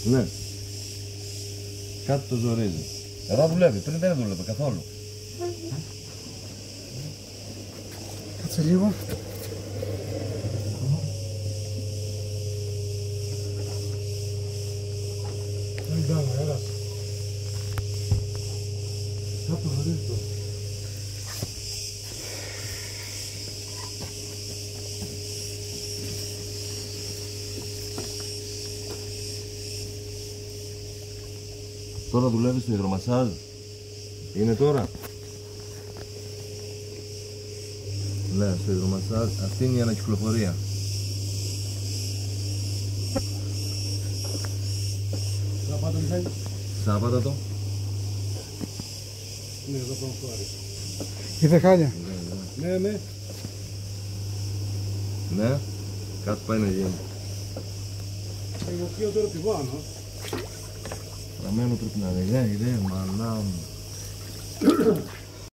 Ναι. Κάτι το ζορίζει. Εδώ δουλεύει, πριν δεν δούλευε καθόλου. Κάτσε λίγο. Δεν κάνω, έλα. Κάτι το ζορίζει το. Τώρα δουλεύει στο υδρομασάζ. Είναι τώρα. Ναι, στο υδρομασάζ. Αυτή είναι η ανακυκλοφορία. Σαπάτα Μιχάλη. Σάπατα το. Ναι, εδώ πάνω στο άρεσε. Είδε χάλια. Ναι, ναι. Ναι. Κάτι πάει να γίνει. Εγώ πιο τώρα πιβάνω. Ραμένο πρέπει να είναι. Ναι, μανά μου.